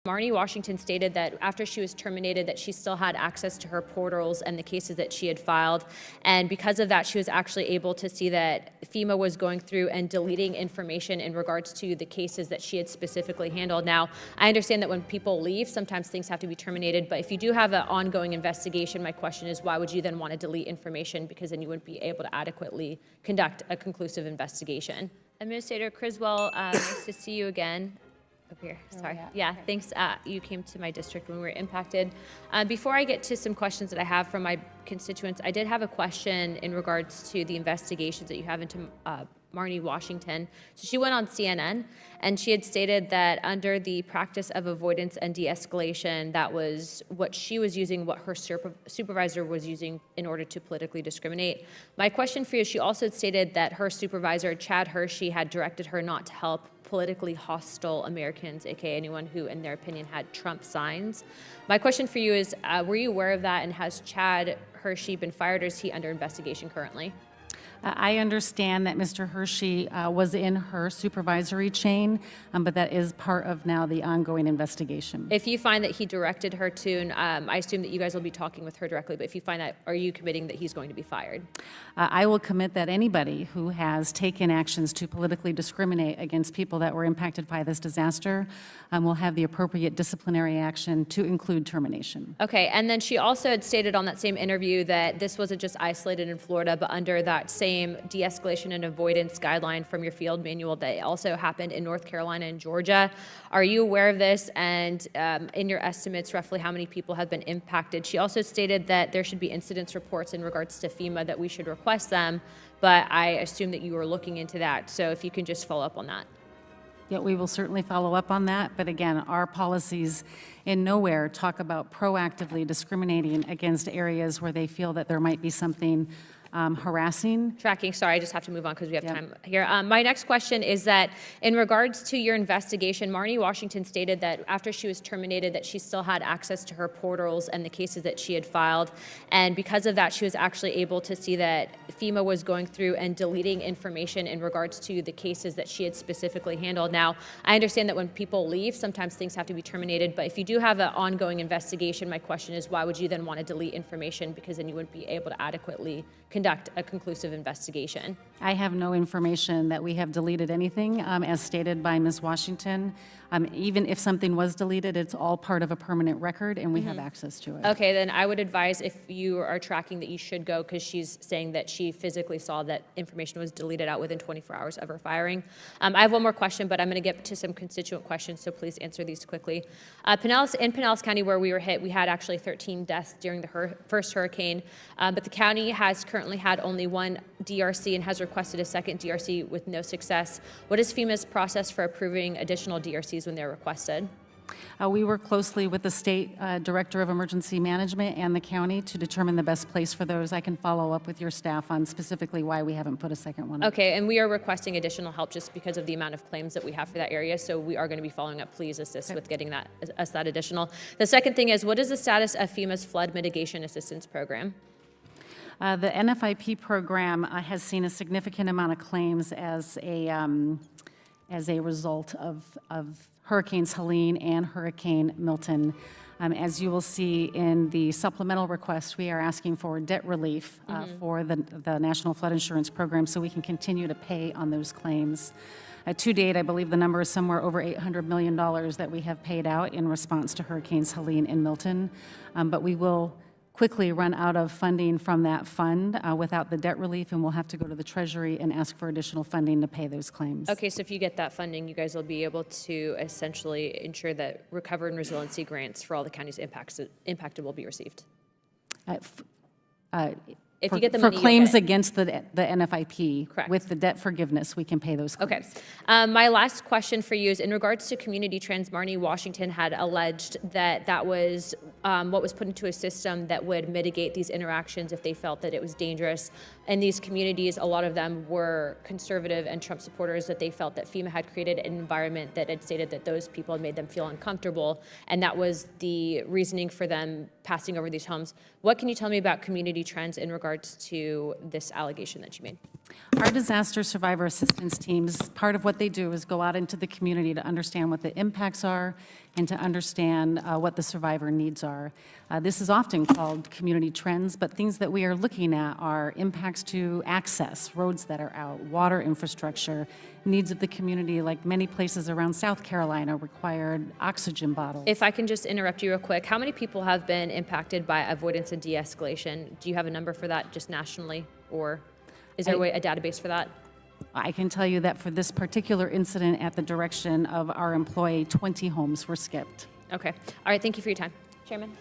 Marnie Washington stated that after she was terminated that she still had access to her portals and the cases that she had filed. And because of that, she was actually able to see that FEMA was going through and deleting information in regards to the cases that she had specifically handled. Now, I understand that when people leave, sometimes things have to be terminated, but if you do have an ongoing investigation, my question is, why would you then want to delete information? Because then you wouldn't be able to adequately conduct a conclusive investigation. Administrator Criswell, nice to see you again. Up here, sorry. Yeah, thanks. You came to my district when we were impacted. Before I get to some questions that I have from my constituents, I did have a question in regards to the investigations that you have into Marnie Washington. So she went on CNN and she had stated that under the practice of avoidance and de-escalation, that was what she was using, what her supervisor was using in order to politically discriminate. My question for you is, she also stated that her supervisor, Chad Hershey, had directed her not to help politically hostile Americans, aka anyone who, in their opinion, had Trump signs. My question for you is, were you aware of that, and has Chad Hershey been fired, or is he under investigation currently? I understand that Mr. Hershey was in her supervisory chain, but that is part of now the ongoing investigation. If you find that he directed her to, and I assume that you guys will be talking with her directly, but if you find that, are you committing that he's going to be fired? I will commit that anybody who has taken actions to politically discriminate against people that were impacted by this disaster will have the appropriate disciplinary action, to include termination. Okay, and then she also had stated on that same interview that this wasn't just isolated in Florida, but under that same de-escalation and avoidance guideline from your field manual, that also happened in North Carolina and Georgia. Are you aware of this? And in your estimates, roughly how many people have been impacted? She also stated that there should be incidents reports in regards to FEMA, that we should request them, but I assume that you were looking into that. So if you can just follow up on that. Yeah, we will certainly follow up on that. But again, our policies in nowhere talk about proactively discriminating against areas where they feel that there might be something harassing. Tracking, sorry, I just have to move on because we have time here. My next question is that in regards to your investigation, Marnie Washington stated that after she was terminated that she still had access to her portals and the cases that she had filed. And because of that, she was actually able to see that FEMA was going through and deleting information in regards to the cases that she had specifically handled. Now, I understand that when people leave, sometimes things have to be terminated, but if you do have an ongoing investigation, my question is, why would you then want to delete information? Because then you wouldn't be able to adequately conduct a conclusive investigation. I have no information that we have deleted anything, as stated by Ms. Washington. Even if something was deleted, it's all part of a permanent record, and we have access to it. Okay, then I would advise, if you are tracking, that you should go, because she's saying that she physically saw that information was deleted out within 24 hours of her firing. I have one more question, but I'm going to get to some constituent questions, so please answer these quickly. In Pinellas County, where we were hit, we had actually 13 deaths during the first hurricane, but the county has currently had only one DRC and has requested a second DRC with no success. What is FEMA's process for approving additional DRCs when they're requested? We work closely with the state director of emergency management and the county to determine the best place for those. I can follow up with your staff on specifically why we haven't put a second one up. Okay, and we are requesting additional help just because of the amount of claims that we have for that area, so we are going to be following up. Please assist with getting that additional. The second thing is, what is the status of FEMA's flood mitigation assistance program? The NFIP program has seen a significant amount of claims as a result of Hurricanes Helene and Hurricane Milton. As you will see in the supplemental request, we are asking for debt relief for the National Flood Insurance Program, so we can continue to pay on those claims. To date, I believe the number is somewhere over $800 million that we have paid out in response to Hurricanes Helene and Milton, but we will quickly run out of funding from that fund without the debt relief, and we'll have to go to the Treasury and ask for additional funding to pay those claims. Okay, so if you get that funding, you guys will be able to essentially ensure that recovery and resiliency grants for all the counties impacted will be received. If you get the money, for claims against the NFIP, correct, with the debt forgiveness, we can pay those claims. Okay. My last question for you is in regards to community trends. Marnie Washington had alleged that that was what was put into a system that would mitigate these interactions if they felt that it was dangerous. And these communities, a lot of them were conservative and Trump supporters, that they felt that FEMA had created an environment that had stated that those people had made them feel uncomfortable, and that was the reasoning for them passing over these homes. What can you tell me about community trends in regards to this allegation that you made? Our disaster survivor assistance teams, part of what they do is go out into the community to understand what the impacts are and to understand what the survivor needs are. This is often called community trends, but things that we are looking at are impacts to access, roads that are out, water infrastructure, needs of the community, like many places around South Carolina required oxygen bottles. If I can just interrupt you real quick, how many people have been impacted by avoidance and de-escalation? Do you have a number for that just nationally, or is there a database for that? I can tell you that for this particular incident at the direction of our employee, 20 homes were skipped. Okay. All right, thank you for your time. Chairman?